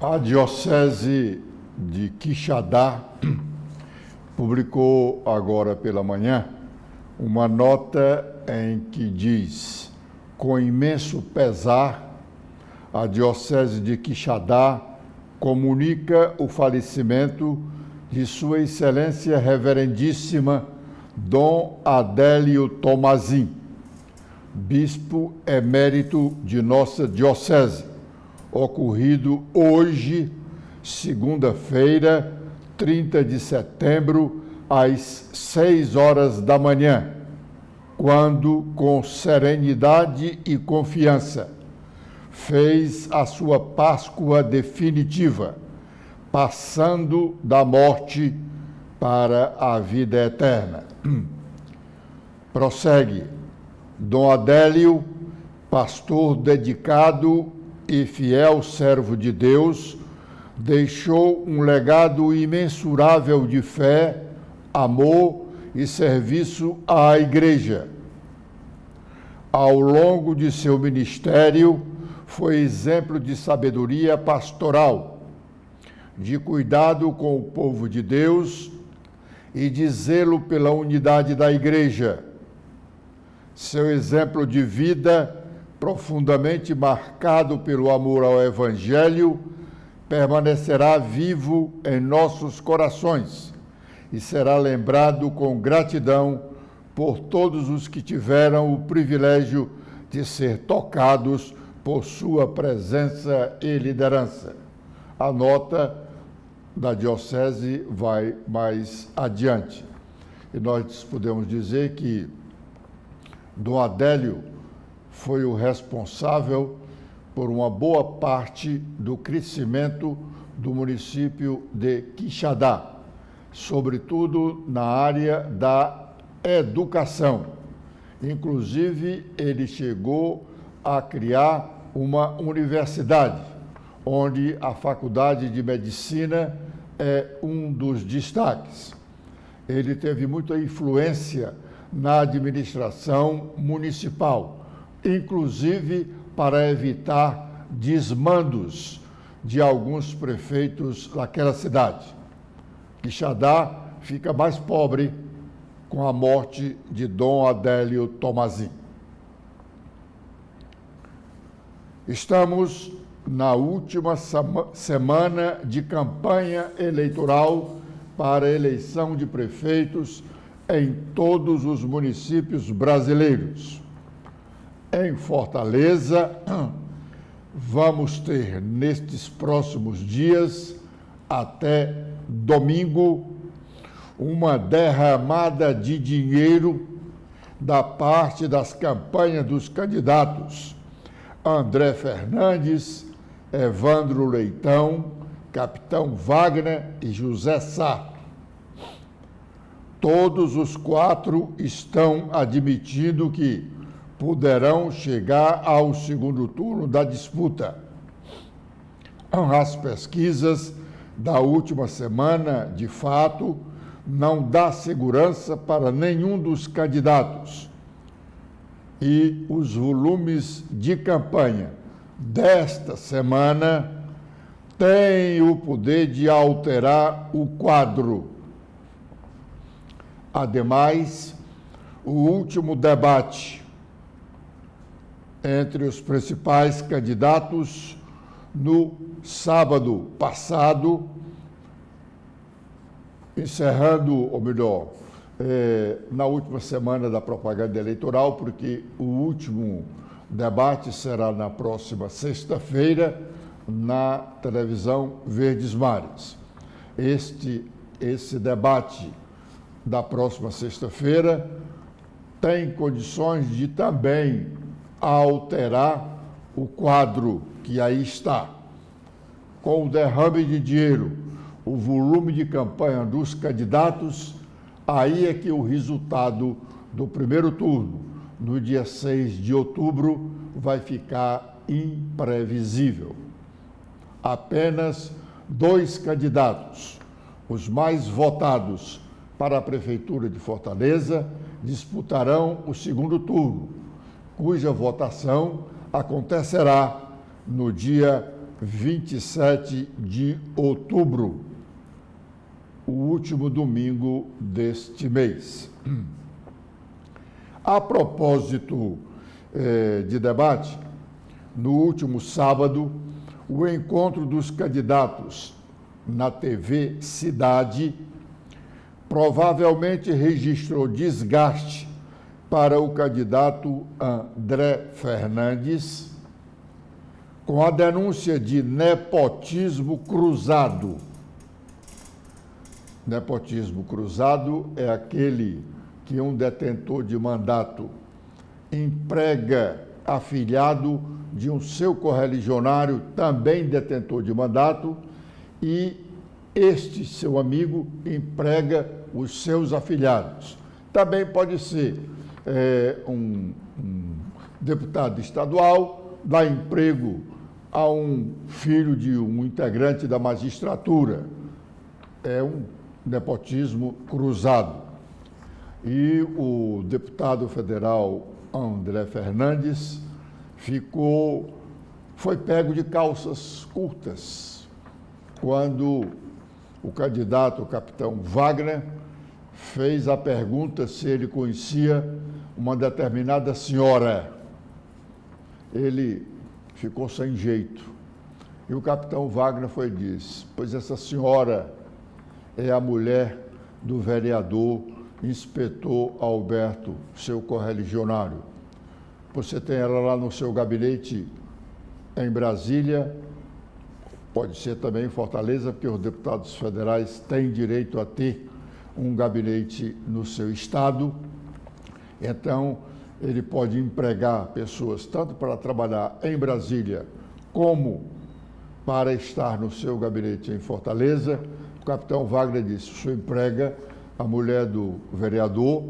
A Diocese de Quixadá publicou agora pela manhã uma nota em que diz: com imenso pesar, a Diocese de Quixadá comunica o falecimento de Sua Excelência Reverendíssima Dom Adélio Tomazin, Bispo Emérito de nossa Diocese, ocorrido hoje, segunda-feira, 30 de setembro, às 6 horas da manhã, quando, com serenidade e confiança, fez a sua Páscoa definitiva, passando da morte para a vida eterna. Prossegue. Dom Adélio, pastor dedicado e fiel servo de Deus, deixou um legado imensurável de fé, amor e serviço à Igreja. Ao longo de seu ministério, foi exemplo de sabedoria pastoral, de cuidado com o povo de Deus e de zelo pela unidade da Igreja. Seu exemplo de vida, profundamente marcado pelo amor ao Evangelho, permanecerá vivo em nossos corações e será lembrado com gratidão por todos os que tiveram o privilégio de ser tocados por sua presença e liderança. A nota da Diocese vai mais adiante. E nós podemos dizer que Dom Adélio foi o responsável por uma boa parte do crescimento do município de Quixadá, sobretudo na área da educação. Inclusive, ele chegou a criar uma universidade, onde a Faculdade de Medicina é um dos destaques. Ele teve muita influência na administração municipal, inclusive para evitar desmandos de alguns prefeitos daquela cidade. Quixadá fica mais pobre com a morte de Dom Adélio Tomazin. Estamos na última semana de campanha eleitoral para a eleição de prefeitos em todos os municípios brasileiros. Em Fortaleza, vamos ter nestes próximos dias, até domingo, uma derramada de dinheiro da parte das campanhas dos candidatos André Fernandes, Evandro Leitão, Capitão Wagner e José Sá. Todos os quatro estão admitindo que poderão chegar ao segundo turno da disputa. As pesquisas da última semana, de fato, não dá segurança para nenhum dos candidatos. E os volumes de campanha desta semana têm o poder de alterar o quadro. Ademais, o último debate entre os principais candidatos no sábado passado, encerrando, ou melhor, na última semana da propaganda eleitoral, porque o último debate será na próxima sexta-feira na televisão Verdes Mares. Esse debate da próxima sexta-feira tem condições de também alterar o quadro que aí está. Com o derrame de dinheiro, o volume de campanha dos candidatos, aí é que o resultado do primeiro turno, no dia 6 de outubro, vai ficar imprevisível. Apenas 2 candidatos, os mais votados para a Prefeitura de Fortaleza, disputarão o segundo turno, cuja votação acontecerá no dia 27 de outubro, o último domingo deste mês. A propósito de debate, no último sábado, o encontro dos candidatos na TV Cidade provavelmente registrou desgaste para o candidato André Fernandes, com a denúncia de nepotismo cruzado. Nepotismo cruzado é aquele que um detentor de mandato emprega afilhado de um seu correligionário, também detentor de mandato, e este seu amigo emprega os seus afilhados. Também pode ser um deputado estadual, dá emprego a um filho de um integrante da magistratura. É um nepotismo cruzado. E o deputado federal André Fernandes foi pego de calças curtas quando o candidato, o capitão Wagner, fez a pergunta se ele conhecia uma determinada senhora. Ele ficou sem jeito. E o capitão Wagner foi e disse: pois essa senhora é a mulher do vereador inspetor Alberto, seu correligionário. Você tem ela lá no seu gabinete em Brasília, pode ser também em Fortaleza, porque os deputados federais têm direito a ter um gabinete no seu estado. Então, ele pode empregar pessoas tanto para trabalhar em Brasília como para estar no seu gabinete em Fortaleza. O capitão Wagner disse: o senhor emprega a mulher do vereador,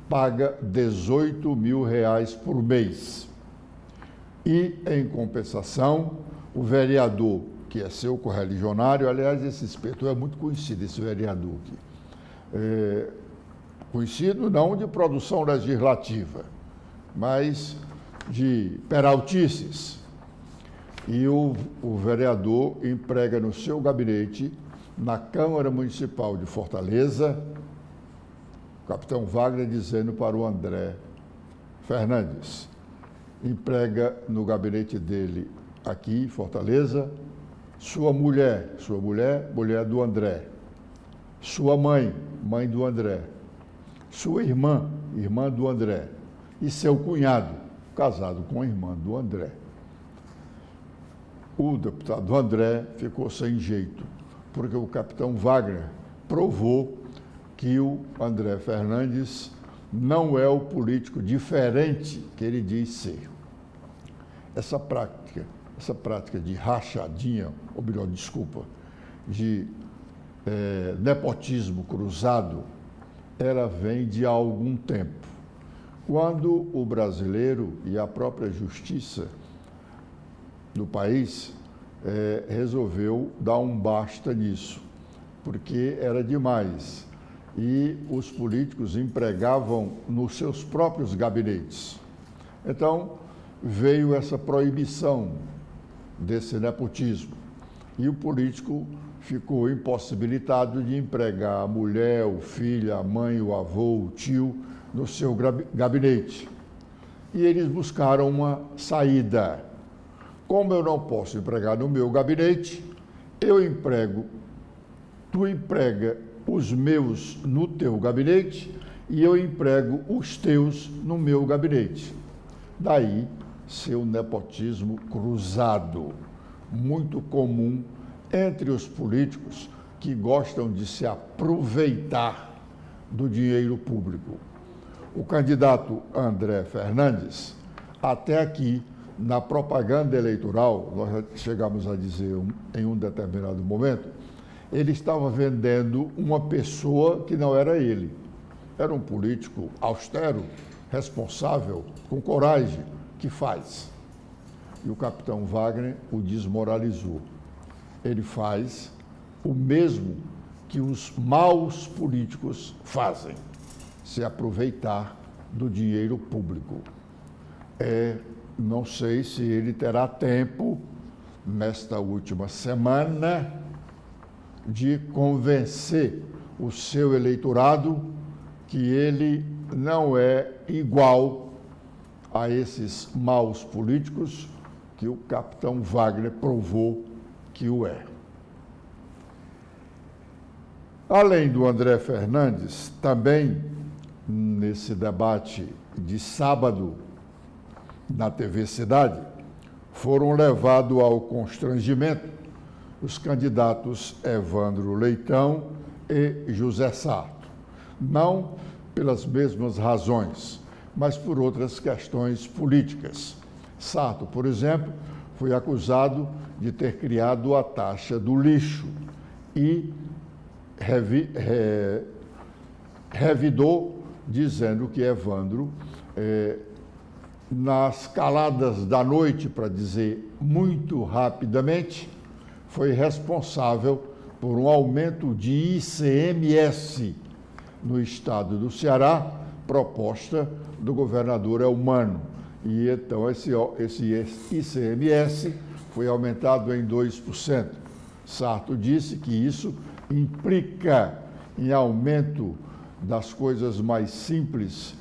paga R$18 mil por mês. E, em compensação, o vereador, que é seu correligionário, aliás, esse inspetor é muito conhecido, esse vereador aqui. Conhecido não de produção legislativa, mas de peraltices. E o vereador emprega no seu gabinete, na Câmara Municipal de Fortaleza, o capitão Wagner dizendo para o André Fernandes: emprega no gabinete dele aqui, Fortaleza, sua mulher, mulher do André, sua mãe, mãe do André, sua irmã, irmã do André, e seu cunhado, casado com a irmã do André. O deputado André ficou sem jeito, porque o capitão Wagner provou que o André Fernandes não é o político diferente que ele diz ser. Essa prática de rachadinha, ou melhor, desculpa, de nepotismo cruzado, ela vem de há algum tempo. Quando o brasileiro e a própria justiça do país resolveu dar um basta nisso, porque era demais. E os políticos empregavam nos seus próprios gabinetes. Então, veio essa proibição desse nepotismo. E o político ficou impossibilitado de empregar a mulher, o filho, a mãe, o avô, o tio no seu gabinete. E eles buscaram uma saída. Como eu não posso empregar no meu gabinete, tu emprega os meus no teu gabinete e eu emprego os teus no meu gabinete. Daí, seu nepotismo cruzado, muito comum entre os políticos que gostam de se aproveitar do dinheiro público. O candidato André Fernandes, até aqui, na propaganda eleitoral, nós já chegamos a dizer em um determinado momento, ele estava vendendo uma pessoa que não era ele. Era um político austero, responsável, com coragem, que faz. E o capitão Wagner o desmoralizou. Ele faz o mesmo que os maus políticos fazem, se aproveitar do dinheiro público. Não sei se ele terá tempo nesta última semana, de convencer o seu eleitorado que ele não é igual a esses maus políticos que o capitão Wagner provou que o é. Além do André Fernandes, também nesse debate de sábado na TV Cidade, foram levados ao constrangimento os candidatos Evandro Leitão e José Sarto. Não pelas mesmas razões, mas por outras questões políticas. Sarto, por exemplo, foi acusado de ter criado a taxa do lixo e revidou dizendo que Evandro, nas caladas da noite, para dizer muito rapidamente, foi responsável por um aumento de ICMS no estado do Ceará, proposta do governador Elmano. E então esse ICMS foi aumentado em 2%. Sarto disse que isso implica em aumento das coisas mais simples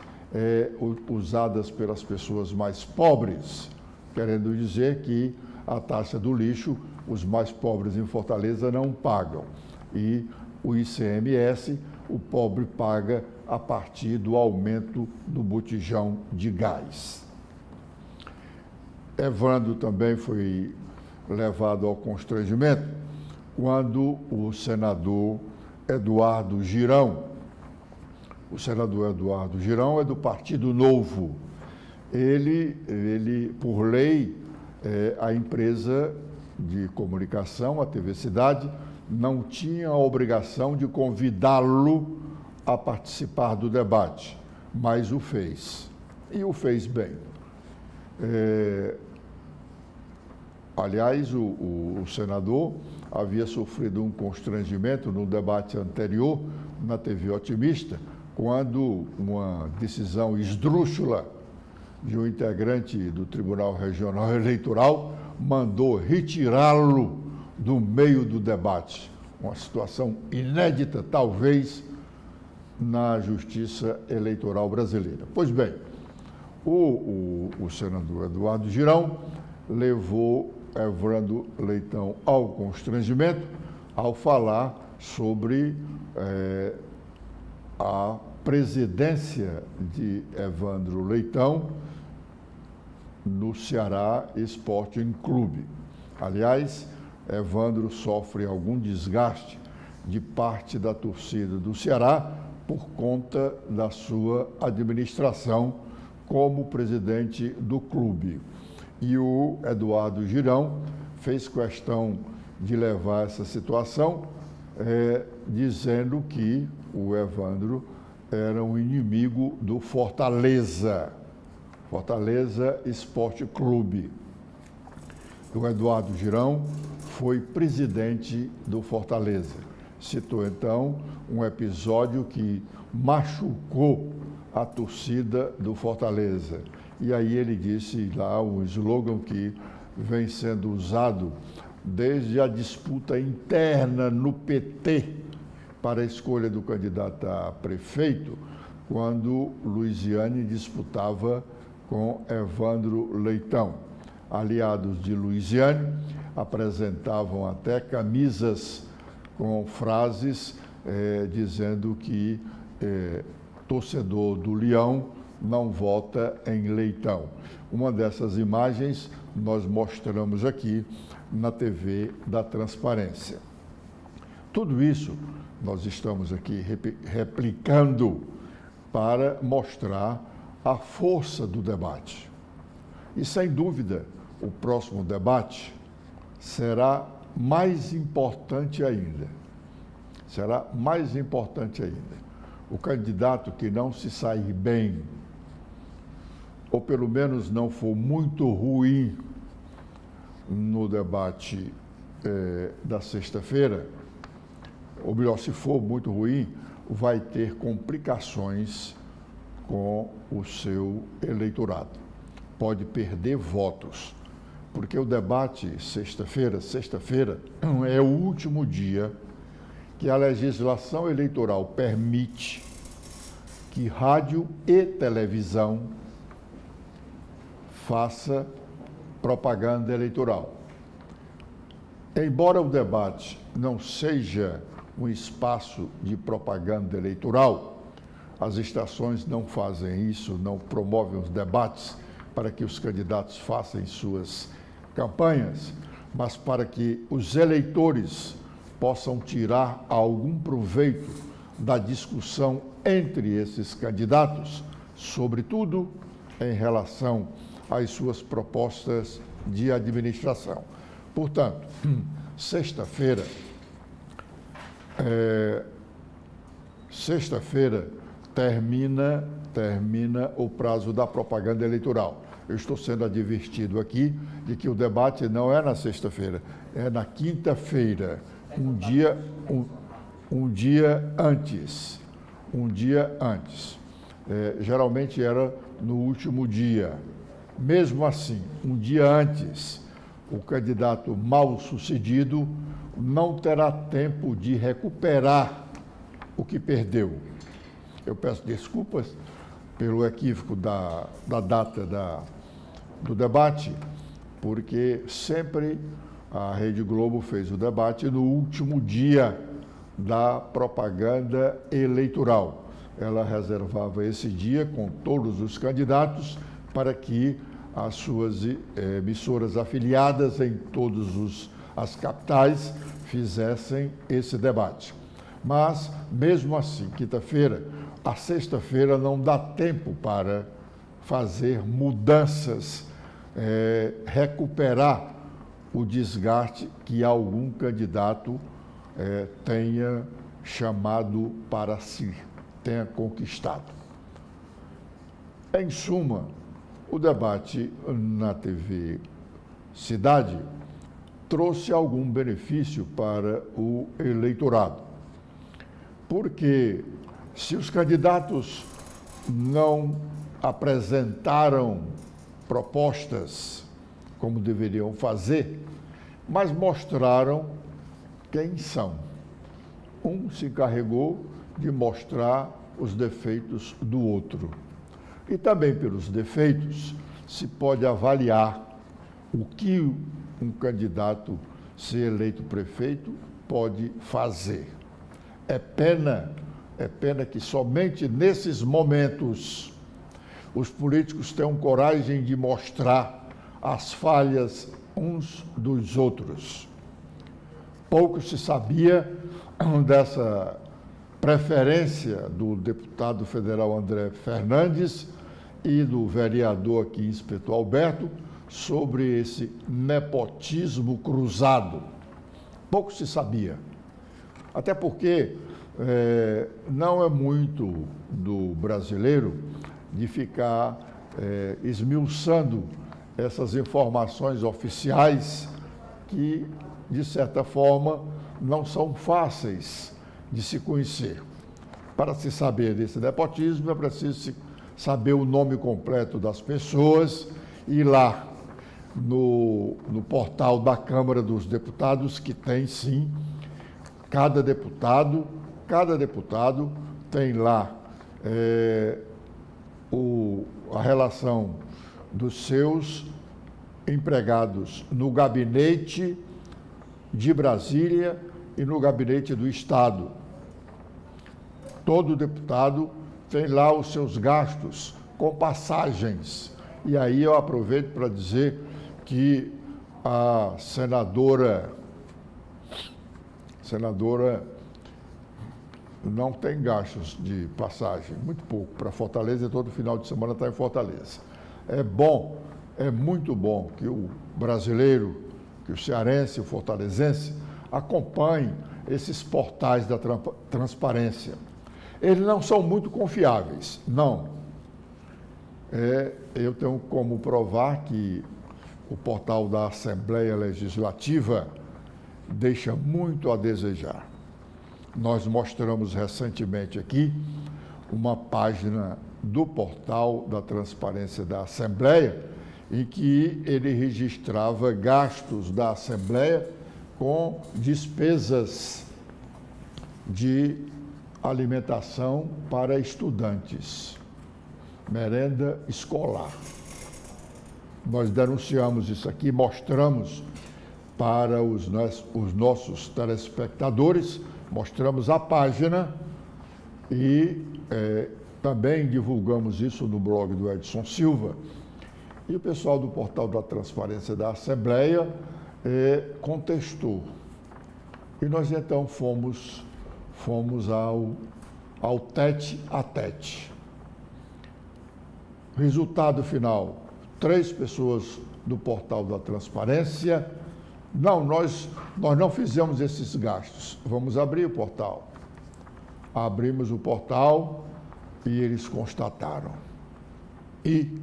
usadas pelas pessoas mais pobres, querendo dizer que a taxa do lixo os mais pobres em Fortaleza não pagam. E o ICMS, o pobre paga a partir do aumento do botijão de gás. Evandro também foi levado ao constrangimento quando o senador Eduardo Girão, o senador Eduardo Girão é do Partido Novo, ele por lei, a empresa de comunicação, a TV Cidade, não tinha a obrigação de convidá-lo a participar do debate, mas o fez, e o fez bem. Aliás, o senador havia sofrido um constrangimento no debate anterior na TV Otimista, quando uma decisão esdrúxula de um integrante do Tribunal Regional Eleitoral mandou retirá-lo do meio do debate. Uma situação inédita, talvez, na Justiça Eleitoral brasileira. Pois bem, o senador Eduardo Girão levou Evandro Leitão ao constrangimento ao falar sobre a presidência de Evandro Leitão no Ceará Sporting Clube. Aliás, Evandro sofre algum desgaste de parte da torcida do Ceará por conta da sua administração como presidente do clube. E o Eduardo Girão fez questão de levar essa situação, dizendo que o Evandro era um inimigo do Fortaleza Esporte Clube. O Eduardo Girão foi presidente do Fortaleza. Citou, então, um episódio que machucou a torcida do Fortaleza. E aí ele disse lá um slogan que vem sendo usado desde a disputa interna no PT para a escolha do candidato a prefeito, quando Luiziane disputava com Evandro Leitão. Aliados de Luiziane apresentavam até camisas com frases dizendo que torcedor do Leão não vota em Leitão. Uma dessas imagens nós mostramos aqui na TV da Transparência. Tudo isso nós estamos aqui replicando para mostrar a força do debate. E, sem dúvida, o próximo debate será mais importante ainda. Será mais importante ainda. O candidato que não se sair bem, ou pelo menos não for muito ruim no debate da sexta-feira, ou melhor, se for muito ruim, vai ter complicações com o seu eleitorado. Pode perder votos, porque o debate sexta-feira é o último dia que a legislação eleitoral permite que rádio e televisão faça propaganda eleitoral. Embora o debate não seja um espaço de propaganda eleitoral, as estações não fazem isso, não promovem os debates para que os candidatos façam suas campanhas, mas para que os eleitores possam tirar algum proveito da discussão entre esses candidatos, sobretudo em relação às suas propostas de administração. Portanto, sexta-feira termina o prazo da propaganda eleitoral. Eu estou sendo advertido aqui de que o debate não é na sexta-feira, é na quinta-feira, um dia antes. Geralmente era no último dia. Mesmo assim, um dia antes, o candidato mal sucedido não terá tempo de recuperar o que perdeu. Eu peço desculpas pelo equívoco da data do debate, porque sempre a Rede Globo fez o debate no último dia da propaganda eleitoral. Ela reservava esse dia com todos os candidatos para que as suas emissoras afiliadas em todas as capitais fizessem esse debate. Mas, mesmo assim, a sexta-feira não dá tempo para fazer mudanças, recuperar o desgaste que algum candidato tenha chamado para si, tenha conquistado. Em suma, o debate na TV Cidade trouxe algum benefício para o eleitorado, porque se os candidatos não apresentaram propostas como deveriam fazer, mas mostraram quem são. Um se encarregou de mostrar os defeitos do outro. E também pelos defeitos se pode avaliar o que um candidato, se eleito prefeito, pode fazer. É pena que somente nesses momentos os políticos tenham coragem de mostrar as falhas uns dos outros. Pouco se sabia dessa preferência do deputado federal André Fernandes e do vereador aqui, Inspetor Alberto, sobre esse nepotismo cruzado. Pouco se sabia. Até porque não é muito do brasileiro de ficar esmiuçando essas informações oficiais que, de certa forma, não são fáceis de se conhecer. Para se saber desse nepotismo, é preciso saber o nome completo das pessoas e ir lá no portal da Câmara dos Deputados, que tem sim, cada deputado tem lá a relação dos seus empregados no gabinete de Brasília e no gabinete do Estado. Todo deputado tem lá os seus gastos com passagens. E aí eu aproveito para dizer que a senadora não tem gastos de passagem, muito pouco, para Fortaleza, e todo final de semana está em Fortaleza. É muito bom que o brasileiro, que o cearense, o fortalezense, acompanhe esses portais da transparência. Eles não são muito confiáveis, não. Eu tenho como provar que o portal da Assembleia Legislativa deixa muito a desejar. Nós mostramos recentemente aqui uma página do portal da transparência da Assembleia em que ele registrava gastos da Assembleia com despesas de alimentação para estudantes, merenda escolar. Nós denunciamos isso aqui, mostramos para os nossos telespectadores, mostramos a página e também divulgamos isso no blog do Edson Silva. E o pessoal do Portal da Transparência da Assembleia contestou. E nós então fomos ao tete a tete. Resultado final: 3 pessoas do Portal da Transparência. Não, nós não fizemos esses gastos. Vamos abrir o portal. Abrimos o portal e eles constataram. E,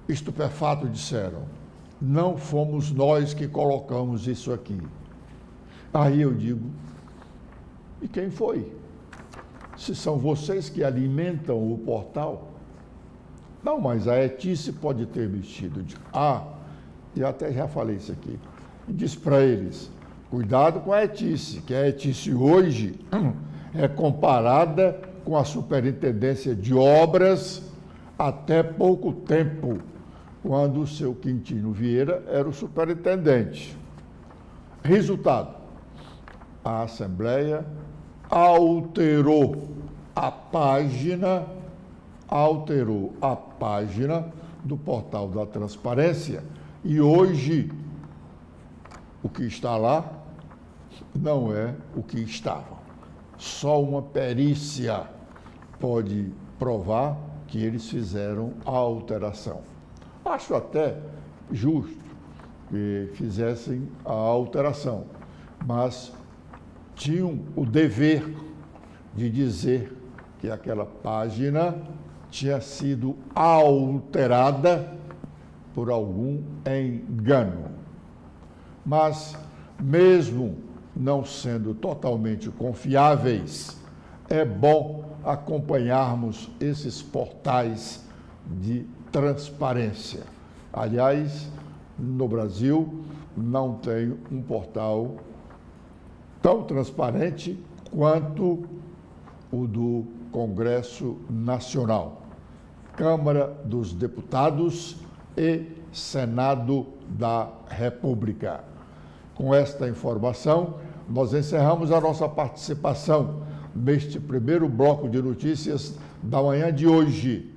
estupefato, disseram: não fomos nós que colocamos isso aqui. Aí eu digo: e quem foi? Se são vocês que alimentam o portal? Não, mas a Etice pode ter mexido. E até já falei isso aqui. E disse para eles: cuidado com a Etice, que a Etice hoje é comparada com a Superintendência de Obras até pouco tempo, quando o seu Quintino Vieira era o superintendente. Resultado: a Assembleia alterou a página do Portal da Transparência e hoje o que está lá não é o que estava. Só uma perícia pode provar que eles fizeram a alteração. Acho até justo que fizessem a alteração, mas tinham o dever de dizer que aquela página tinha sido alterada por algum engano. Mas, mesmo não sendo totalmente confiáveis, é bom acompanharmos esses portais de transparência. Aliás, no Brasil, não tem um portal tão transparente quanto o do Congresso Nacional, Câmara dos Deputados e Senado da República. Com esta informação, nós encerramos a nossa participação neste primeiro bloco de notícias da manhã de hoje.